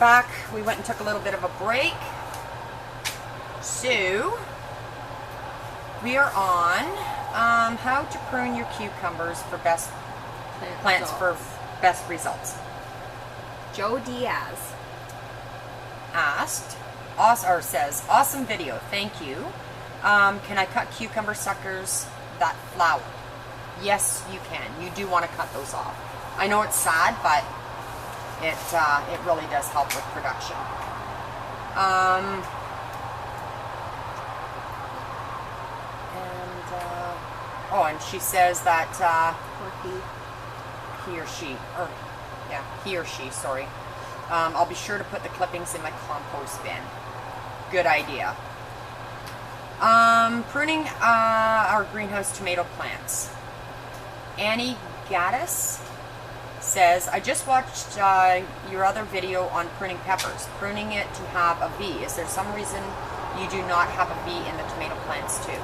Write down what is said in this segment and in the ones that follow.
back. We went and took a little bit of a break. So, we are on how to prune your cucumbers for best plants for best results. Joe Diaz asked, or says, awesome video, thank you. Can I cut cucumber suckers that flower? Yes, you can. You do want to cut those off. I know it's sad, but it really does help with production. And she says that he or she, sorry. I'll be sure to put the clippings in my compost bin. Good idea. Pruning our greenhouse tomato plants. Annie Gaddis says, I just watched your other video on pruning peppers. Pruning it to have a V. Is there some reason you do not have a V in the tomato plants too?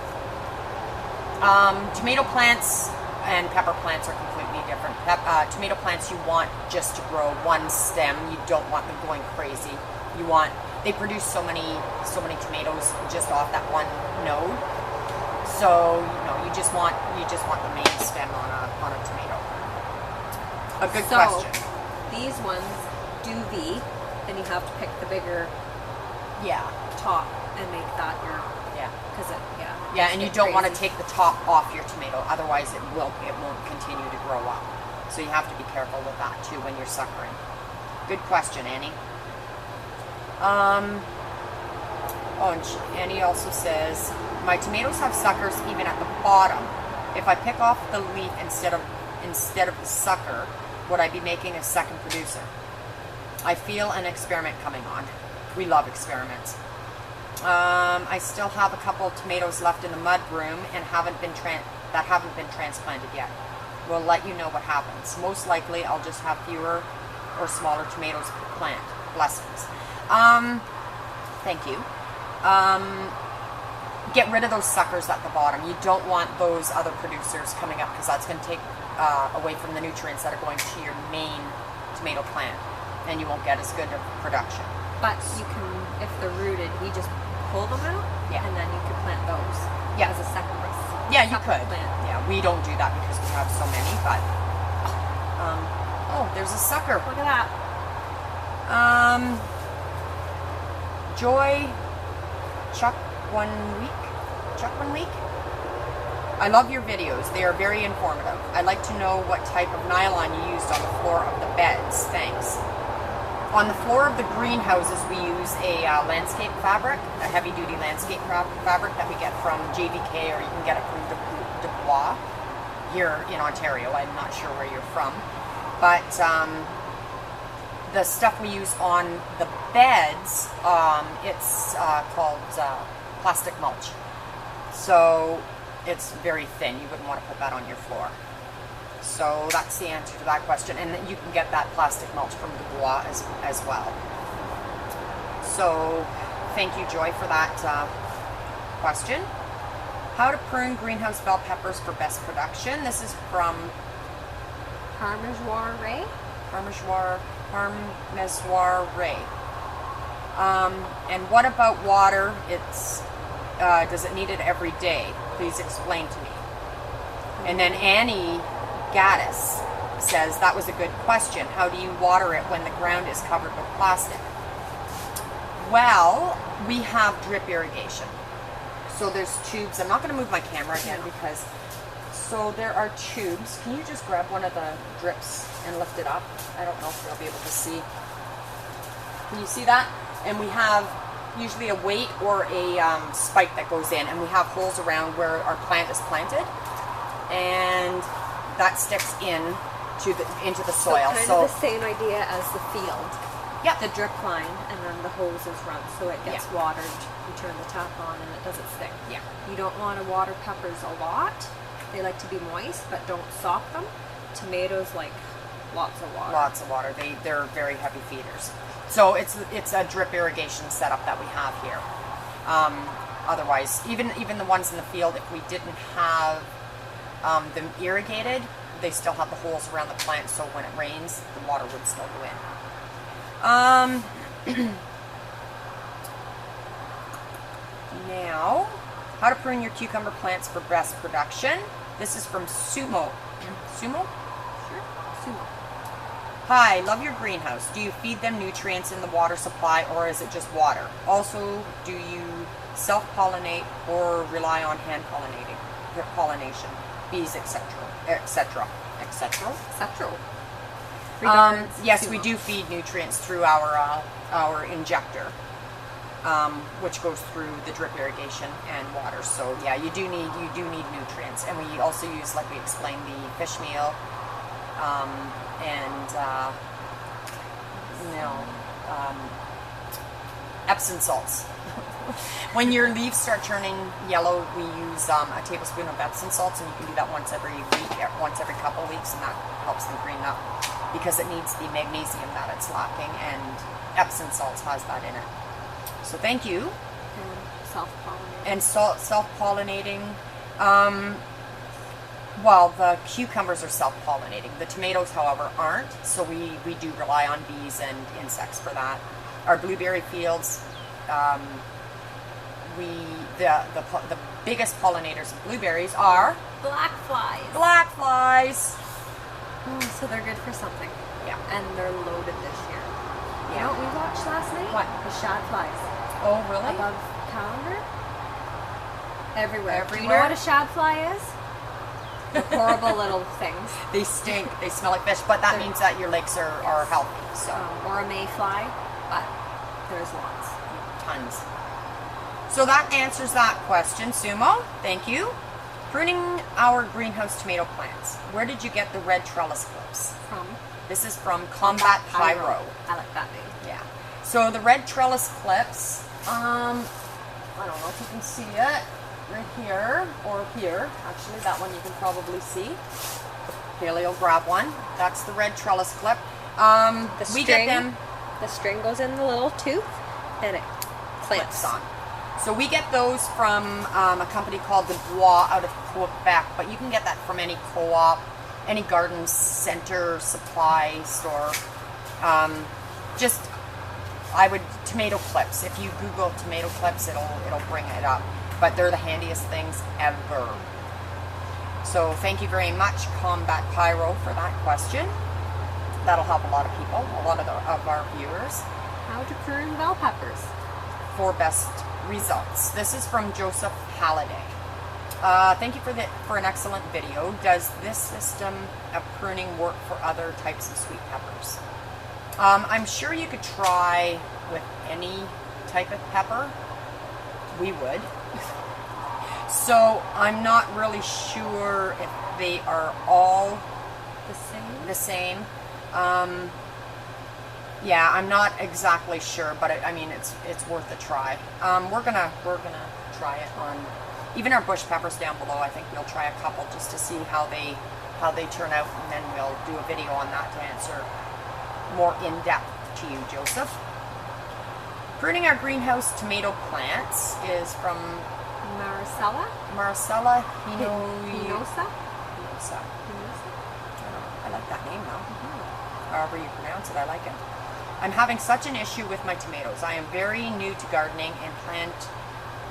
Tomato plants and pepper plants are completely different. Tomato plants you want just to grow one stem. You don't want them going crazy. They produce so many tomatoes just off that one node. So you just want the main stem on a tomato. A good question. These ones do V, and you have to pick the bigger top and make that your and you don't want to take the top off your tomato, otherwise it won't continue to grow up. So you have to be careful with that too when you're suckering. Good question, Annie. And Annie also says, my tomatoes have suckers even at the bottom. If I pick off the leaf instead of the sucker, would I be making a second producer? I feel an experiment coming on. We love experiments. I still have a couple of tomatoes left in the mud room and haven't been transplanted yet. We'll let you know what happens. Most likely I'll just have fewer or smaller tomatoes per plant. Blessings. Thank you. Get rid of those suckers at the bottom. You don't want those other producers coming up because that's going to take away from the nutrients that are going to your main tomato plant, and you won't get as good of production. But you can, if they're rooted, you just pull them out, and then you can plant those as a second plant. Yeah, you could. Yeah, we don't do that because we have so many, but there's a sucker. Look at that. Joy Chuck 1 week. I love your videos. They are very informative. I'd like to know what type of nylon you used on the floor of the beds. Thanks. On the floor of the greenhouses, we use a landscape fabric, a heavy-duty landscape fabric that we get from JVK, or you can get it from Dubois here in Ontario. I'm not sure where you're from. But the stuff we use on the beds, it's called plastic mulch. So it's very thin. You wouldn't want to put that on your floor. So that's the answer to that question. And you can get that plastic mulch from Dubois as well. So thank you, Joy, for that question. How to prune greenhouse bell peppers for best production. This is from Parmesan Ray. And what about water? Does it need it every day? Please explain to me. And then Annie Gaddis says, that was a good question. How do you water it when the ground is covered with plastic? Well, we have drip irrigation. So there's tubes. I'm not going to move my camera again because... So there are tubes. Can you just grab one of the drips and lift it up? I don't know if you'll be able to see. Can you see that? And we have usually a weight or a spike that goes in, and we have holes around where our plant is planted, and that sticks into the soil. So kind of the same idea as the field. Yeah. The drip line, and then the hose is run, so it gets watered. You turn the tap on, and it doesn't stick. Yeah. You don't want to water peppers a lot. They like to be moist, but don't sock them. Tomatoes like lots of water. Lots of water. They're very heavy feeders. So it's a drip irrigation setup that we have here. Otherwise, even the ones in the field, if we didn't have them irrigated, they still have the holes around the plant, so when it rains, the water would still go in. Now, how to prune your cucumber plants for best production. This is from Sumo. Sumo? Sure. Sumo. Hi, love your greenhouse. Do you feed them nutrients in the water supply, or is it just water? Also, do you self-pollinate or rely on hand pollination, bees, etc., etc., etc.? Yes, we do feed nutrients through our injector, which goes through the drip irrigation and water. So yeah, you do need nutrients, and we also use, like we explained, the fish meal, and Epsom salts. When your leaves start turning yellow, we use a tablespoon of Epsom salts, and you can do that once every week, once every couple of weeks, and that helps them green up because it needs the magnesium that it's lacking, and Epsom salts has that in it. So thank you. And self-pollinating. Well, the cucumbers are self-pollinating. The tomatoes, however, aren't. So we do rely on bees and insects for that. Our blueberry fields, the biggest pollinators of blueberries are black flies. Black flies. So they're good for something. Yeah. And they're loaded this year. Yeah. You know what we watched last night? What? The shad flies. Oh, really? Above calendar. Everywhere. Everywhere. Do you know what a shad fly is? The horrible little things. They stink. They smell like fish, but that means that your lakes are healthy. So or a mayfly, but there's lots. Tons. So that answers that question, Sumo. Thank you. Pruning our greenhouse tomato plants. Where did you get the red trellis clips? This is from Combat Pyro. I like that name. Yeah. So the red trellis clips, I don't know if you can see it, right here, or here. Actually, that one you can probably see. Haley will grab one. That's the red trellis clip. We get them. The string goes in the little tooth, and it clamps on. So we get those from a company called the Bois out of Quebec, but you can get that from any co-op, any garden center, supply store. Tomato clips. If you Google tomato clips, it'll bring it up. But they're the handiest things ever. So thank you very much, Combat Pyro, for that question. That'll help a lot of people, a lot of our viewers. How to prune bell peppers for best results. This is from Joseph Halliday. Thank you for an excellent video. Does this system of pruning work for other types of sweet peppers? I'm sure you could try with any type of pepper. We would. So I'm not really sure if they are all the same. Yeah, I'm not exactly sure, but I mean it's worth a try. We're gonna try it on even our bush peppers down below. I think we'll try a couple just to see how they turn out, and then we'll do a video on that to answer more in depth to you, Joseph. Pruning our greenhouse tomato plants is from Marcella Hinosa. I like that name though. However you pronounce it, I like it. I'm having such an issue with my tomatoes. I am very new to gardening and plant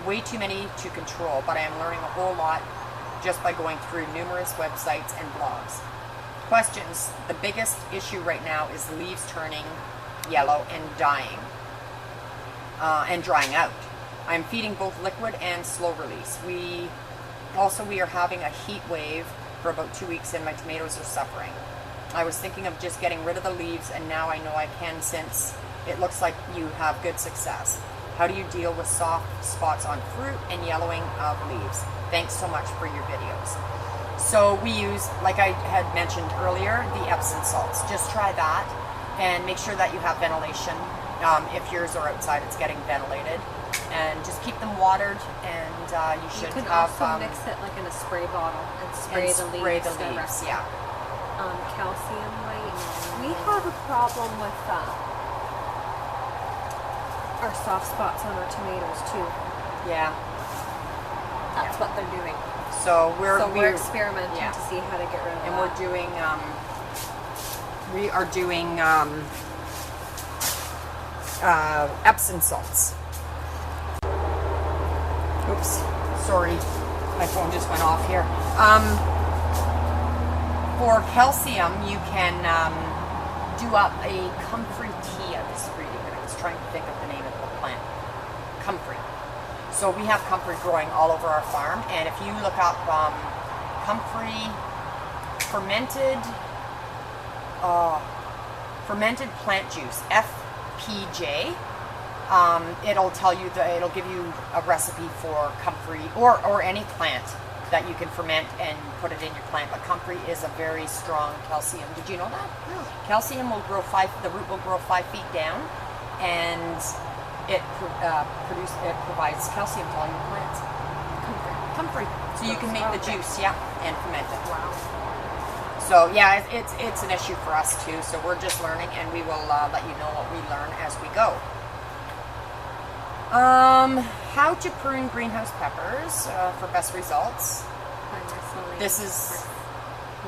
way too many to control, but I am learning a whole lot just by going through numerous websites and blogs. Questions. The biggest issue right now is the leaves turning yellow and dying and drying out. I'm feeding both liquid and slow release. We are having a heat wave for about 2 weeks and my tomatoes are suffering. I was thinking of just getting rid of the leaves, and now I know I can since it looks like you have good success. How do you deal with soft spots on fruit and yellowing of leaves? Thanks so much for your videos. So we use, like I had mentioned earlier, the Epsom salts. Just try that and make sure that you have ventilation. If yours are outside, it's getting ventilated. And just keep them watered, and you should have... You can also mix it like in a spray bottle and spray the leaves. Yeah. Calcium white. We have a problem with our soft spots on our tomatoes too. Yeah. That's what they're doing. So we're experimenting to see how to get rid of and that. we're doing Epsom salts. Oops, sorry, my phone just went off here. For calcium, you can do up a comfrey tea. I was reading it. I was trying to think of the name of the plant. Comfrey. So we have comfrey growing all over our farm, and if you look up comfrey fermented plant juice, FPJ, it'll tell you it'll give you a recipe for comfrey or any plant that you can ferment and put it in your plant. But comfrey is a very strong calcium. Did you know that? No. Calcium will grow the root will grow 5 feet down, and it provides calcium to all your plants. Comfrey. So you can make the juice, and ferment it. Wow. So yeah, it's an issue for us too. So we're just learning, and we will let you know what we learn as we go. How to prune greenhouse peppers for best results. This is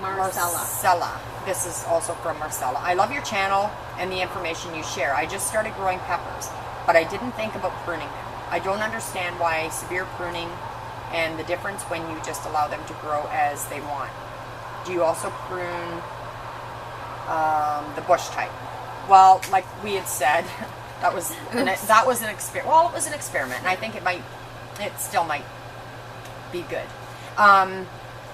Marcella. This is also from Marcella. I love your channel and the information you share. I just started growing peppers, but I didn't think about pruning them. I don't understand why severe pruning and the difference when you just allow them to grow as they want. Do you also prune the bush type? Well, like we had said, that was an experiment. Well, it was an experiment, and I think it still might be good.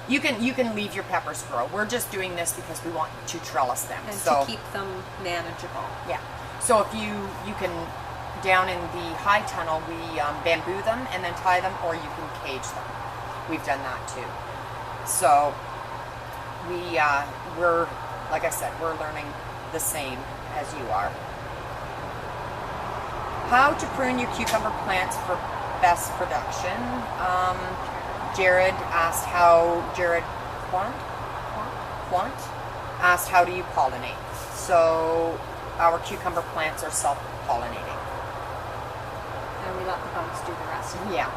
You can leave your peppers grow. We're just doing this because we want to trellis them and to keep them manageable. Yeah. So if you can, down in the high tunnel, we bamboo them and then tie them, or you can cage them. We've done that too. So we're, like I said, we're learning the same as you are. How to prune your cucumber plants for best production. Jared Quant asked, how do you pollinate? So our cucumber plants are self-pollinating. And we let the bugs do the rest. Yeah.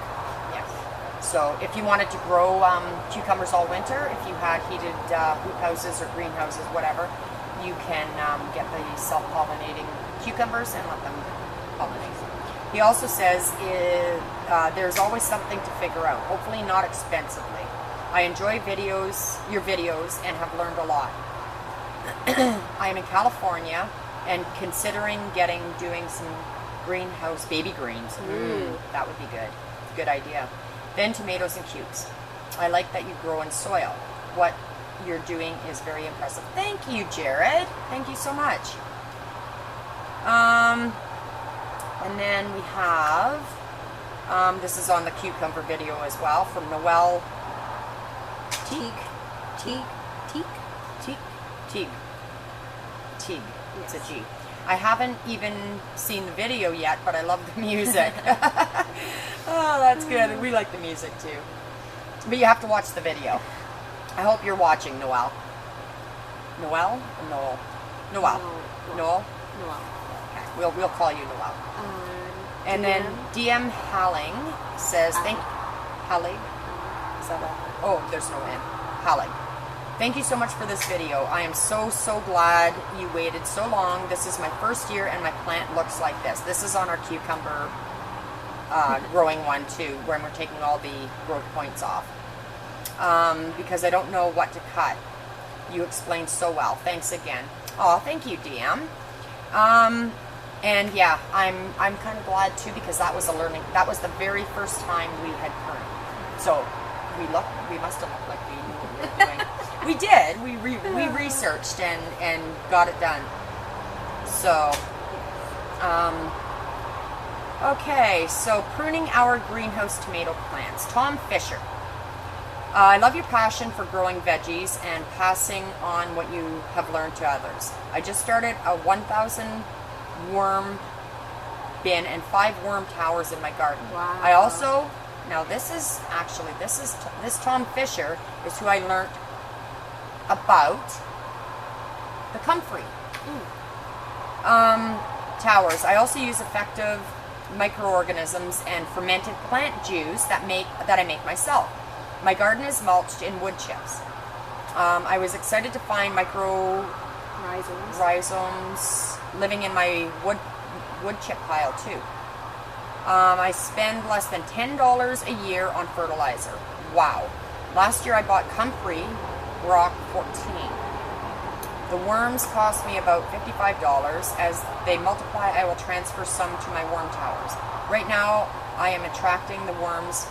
So if you wanted to grow cucumbers all winter, if you had heated hoop houses or greenhouses, whatever, you can get the self-pollinating cucumbers and let them pollinate. He also says there's always something to figure out, hopefully not expensively. I enjoy your videos, and have learned a lot. I am in California and considering doing some greenhouse baby greens. That would be good. Good idea. Then tomatoes and cubes. I like that you grow in soil. What you're doing is very impressive. Thank you, Jared. Thank you so much. And then we have, this is on the cucumber video as well, from Noelle Teague. It's a G. I haven't even seen the video yet, but I love the music. Oh, that's good. We like the music too. But you have to watch the video. I hope you're watching, Noelle. Noelle? Noel? Noelle. Noel? Noel. Okay. We'll call you Noelle. And then DM Halling says, Hallig? Is that a... Oh, there's no N. Hallig. Thank you so much for this video. I am so glad you waited so long. This is my first year and my plant looks like this. This is on our cucumber growing one too, where we're taking all the growth points off. Because I don't know what to cut. You explained so well. Thanks again. Oh, thank you, DM. And yeah, I'm kind of glad too, because that was the very first time we had pruned. So we must have looked like we knew what we were doing. We did. We researched and got it done. So, okay. So pruning our greenhouse tomato plants. Tom Fisher. I love your passion for growing veggies and passing on what you have learned to others. I just started a 1,000 worm bin and 5 worm towers in my garden. Wow. I also, now this Tom Fisher is who I learned about the comfrey towers. I also use effective microorganisms and fermented plant juice that I make myself. My garden is mulched in wood chips. I was excited to find rhizomes living in my wood chip pile too. I spend less than $10 a year on fertilizer. Wow. Last year I bought comfrey rock 14. The worms cost me about $55. As they multiply, I will transfer some to my worm towers. Right now, I am attracting the worms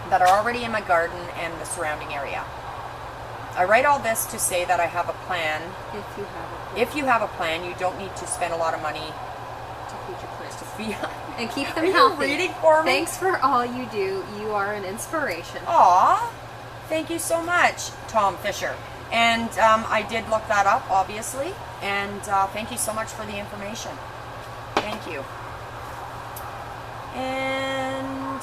that are already in my garden and the surrounding area. I write all this to say that I have a plan. If you have a plan, you don't need to spend a lot of money to feed your plants. To feed and keep them Are healthy. You reading for me? Thanks for all you do. You are an inspiration. Aw, thank you so much, Tom Fisher. And I did look that up, obviously. And thank you so much for the information. Thank you. And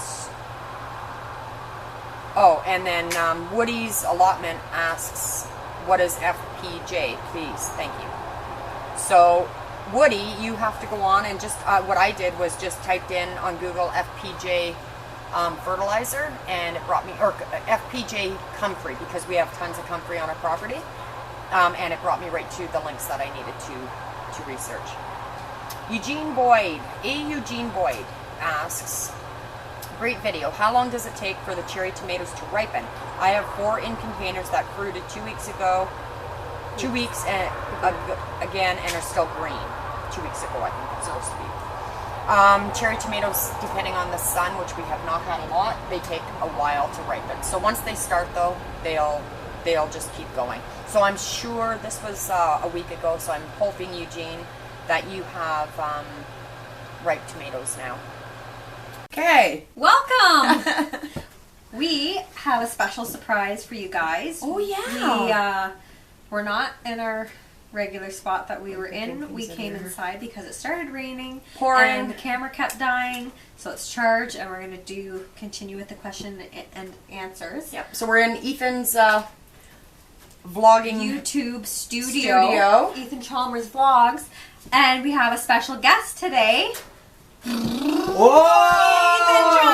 and then Woody's allotment asks, "What is FPJ?" Please, thank you. So, Woody, you have to go on and just what I did was just typed in on Google FPJ fertilizer, and it brought me, or FPJ comfrey, because we have tons of comfrey on our property, and it brought me right to the links that I needed to research. Eugene Boyd asks, great video. How long does it take for the cherry tomatoes to ripen? I have 4 in containers that fruited 2 weeks ago, 2 weeks and again, and are still green. 2 weeks ago, I think it's supposed to be. Cherry tomatoes, depending on the sun, which we have not had a lot, they take a while to ripen. So once they start, though, they'll just keep going. So I'm sure this was a week ago, so I'm hoping, Eugene, that you have ripe tomatoes now. Okay. Welcome! We have a special surprise for you guys. Oh, yeah. We're not in our regular spot that we were in. We came inside because it started raining. Pouring. And the camera kept dying, so it's charged, and we're going to continue with the question and answers. Yep. So we're in Ethan's vlogging YouTube studio. Ethan Chalmers Vlogs. And we have a special guest today. Whoa!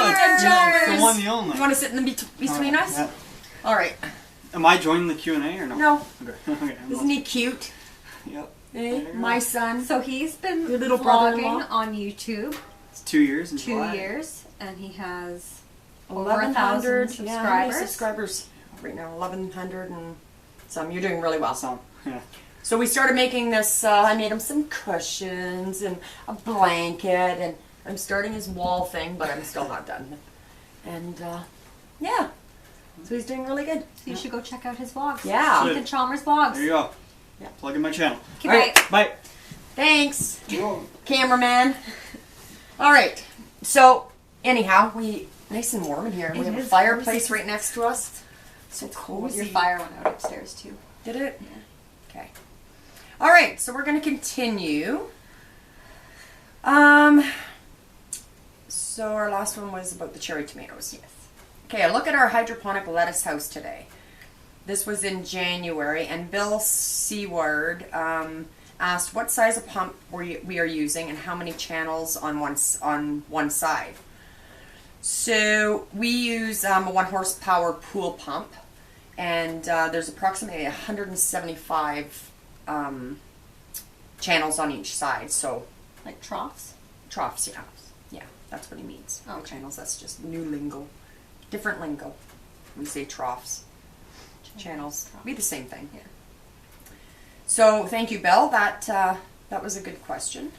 Ethan Chalmers. The one, the only. You want to sit in the between us? Yeah. All right. Am I joining the Q&A or no? No. Okay. Okay. Isn't he cute? Yep. Eh? My son. So he's been Your little vlogging brother-in-law? on YouTube. It's 2 years in 2 July. years, and he has over 1,100 1,000 subscribers. Yeah, how many subscribers right now? 1,100 and some. You're doing really well. Some. Yeah. So we started making this. I made him some cushions and a blanket, and I'm starting his wall thing, but I'm still not done. And yeah, so he's doing really good. So you should go check out his vlogs. Yeah. Ethan Chalmers Vlogs. There you go. Yeah. Plug in my channel. Okay, All right. bye. Bye. Thanks, cameraman. All right. So anyhow, nice and warm in here. We It have a is fireplace cozy. right next to us. So cozy. Your fire went out upstairs too. Did it? Yeah. Okay. All right. So we're going to continue. So our last one was about the cherry tomatoes. Yes. Okay, a look at our hydroponic lettuce house today. This was in January, and Bill Seward asked what size of pump we are using and how many channels on one side. So we use a 1 horsepower pool pump, and there's approximately 175 channels on each side. So Like troughs? troughs, yeah. Yeah, that's what he means. Oh. No channels, that's just new lingo. Different lingo. We say troughs. Channels. Be the same thing. Yeah. So, thank you, Belle. That was a good question.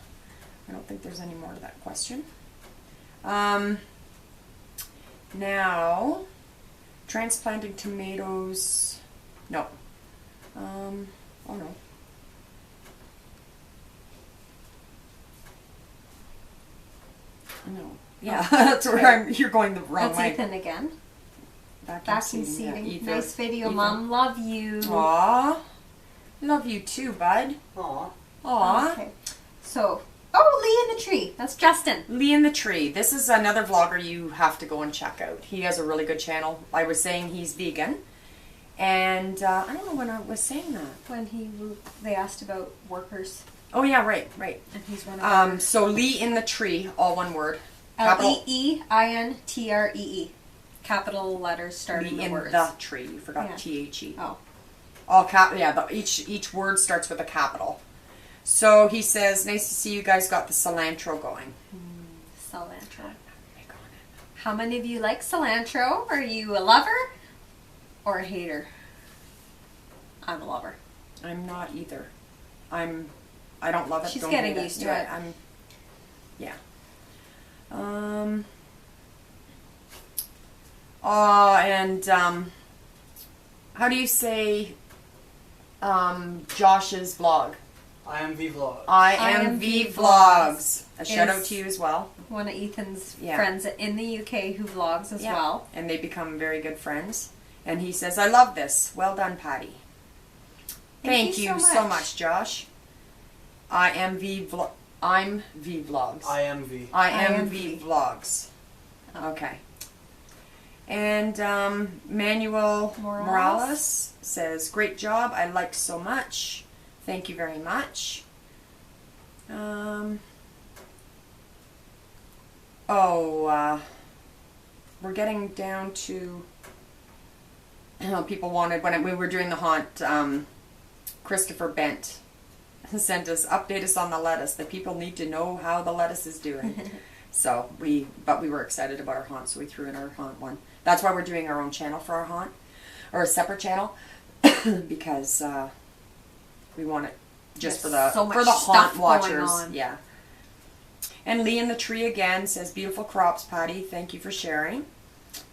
I don't think there's any more to that question. Now, transplanting tomatoes. No. Oh no. No. Yeah, that's where you're going the wrong That's way. Ethan again. Vacuum seeding. Yeah, Ethan. Nice video, Ethan. Mom. Love you. Aw. Love you too, bud. Aw. Aw. Okay. So, Lee in the tree. That's Justin. Lee in the Tree. This is another vlogger you have to go and check out. He has a really good channel. I was saying he's vegan. And I don't know when I was saying that. When they asked about workers, Oh yeah, right. and he's one of them. So Lee in the Tree, all one word. Capital L-E-E-I-N-T-R-E-E. Capital letters starting Lee the in words. the tree. You forgot Yeah. T-H-E. Oh. All cap. Yeah, each word starts with a capital. So he says, nice to see you guys got the cilantro going. Cilantro. How many of you like cilantro? Are you a lover or a hater? I'm a lover. I'm not either. I don't love it. She's don't getting hate used to it. Yeah. And how do you say Josh's vlog? IMV vlog. IMV vlogs. A shout out to you as well. One of Ethan's friends in the UK who vlogs as well. And they become very good friends. And he says, I love this. Well done, Patty. Thank you so much, Josh. IMV vlogs. IMV vlogs. Okay. And Manuel Morales says, great job. I liked so much. Thank you very much. We're getting down to, people wanted, when we were doing the haunt, Christopher Bent sent us, update us on the lettuce. The people need to know how the lettuce is doing. So we were excited about our haunt, so we threw in our haunt one. That's why we're doing our own channel for our haunt, or a separate channel, because we want it just for the haunt watchers. Yeah. And Lee in the Tree again says, beautiful crops, Patty. Thank you for sharing.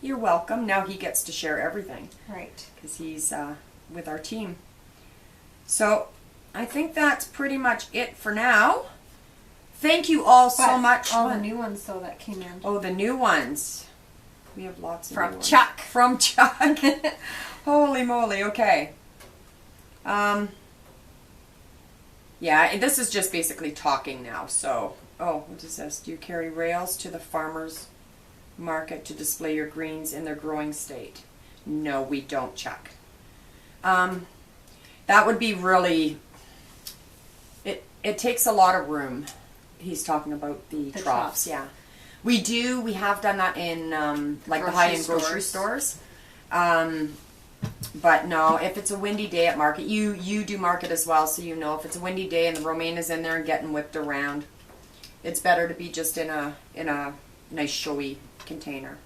You're welcome. Now he gets to share everything. Right. Because he's with our team. So I think that's pretty much it for now. Thank you all so much. All the new ones, though, that came in. Oh, the new ones. We have lots of new ones. Chuck. From Chuck. Holy moly. Okay. Yeah, this is just basically talking now. So, what is this? Do you carry rails to the farmer's market to display your greens in their growing state? No, we don't, Chuck. That would be really... It takes a lot of room. He's talking about the troughs. Yeah. We have done that in like the high-end grocery stores. But no, if it's a windy day at market, you do market as well, so you know if it's a windy day and the romaine is in there and getting whipped around, it's better to be just in a nice showy container.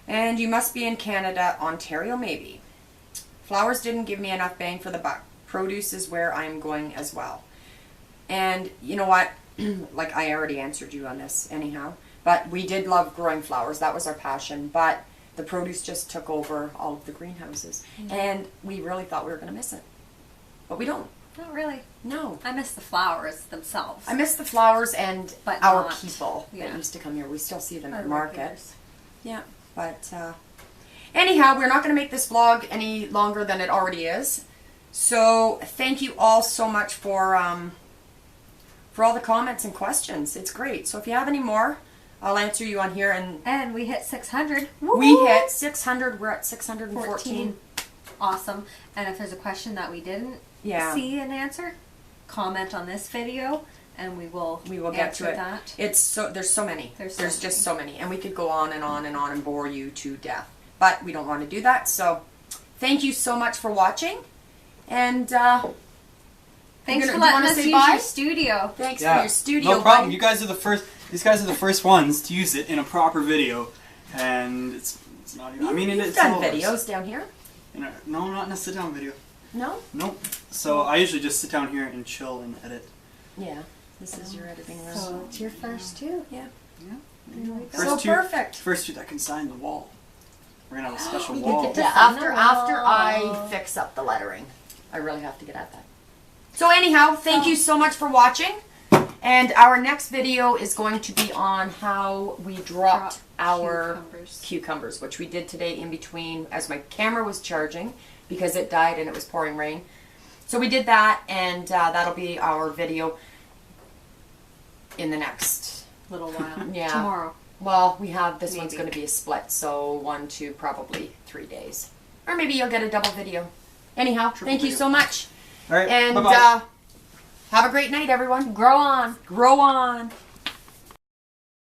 And you must be in Canada, Ontario maybe. Flowers didn't give me enough bang for the buck. Produce is where I'm going as well. And you know what? Like I already answered you on this anyhow. But we did love growing flowers. That was our passion. But the produce just took over all of the greenhouses. And we really thought we were going to miss it. But we don't. Not really. No. I miss the flowers themselves. I miss the flowers and but our not, people that used to come here. We still see them at the market. market. Yeah. But anyhow, we're not going to make this vlog any longer than it already is. So thank you all so much for all the comments and questions. It's great. So if you have any more, I'll answer you on here. And we hit 600. We hit 600. We're at 614. Awesome. And if there's a question that we didn't see an answer, comment on this video, and we will get to it. That. It's there's so many. There's just so many, and we could go on and on and on and bore you to death. But we don't want to do that. So thank you so much for watching, and thanks for letting us use your studio. Thanks for your studio. No problem. You guys are the first. These guys are the first ones to use it in a proper video, and it's not even. You've done videos down here. No, not in a sit-down video. No. Nope. So I usually just sit down here and chill and edit. Yeah. This is your editing room. So it's your first too. Yeah. So perfect. First two that can sign the wall. We're gonna have a special wall. After I fix up the lettering, I really have to get at that. So anyhow, thank you so much for watching. And our next video is going to be on how we dropped our cucumbers, which we did today in between as my camera was charging because it died and it was pouring rain. So we did that, and that'll be our video in the next little while. Yeah. Tomorrow. Well, we have this one's going to be a split, so 1 to probably 3 days. Or maybe you'll get a double video. Anyhow, thank you so much. All right. And bye-bye. Have a great night, everyone. Grow on. Grow on.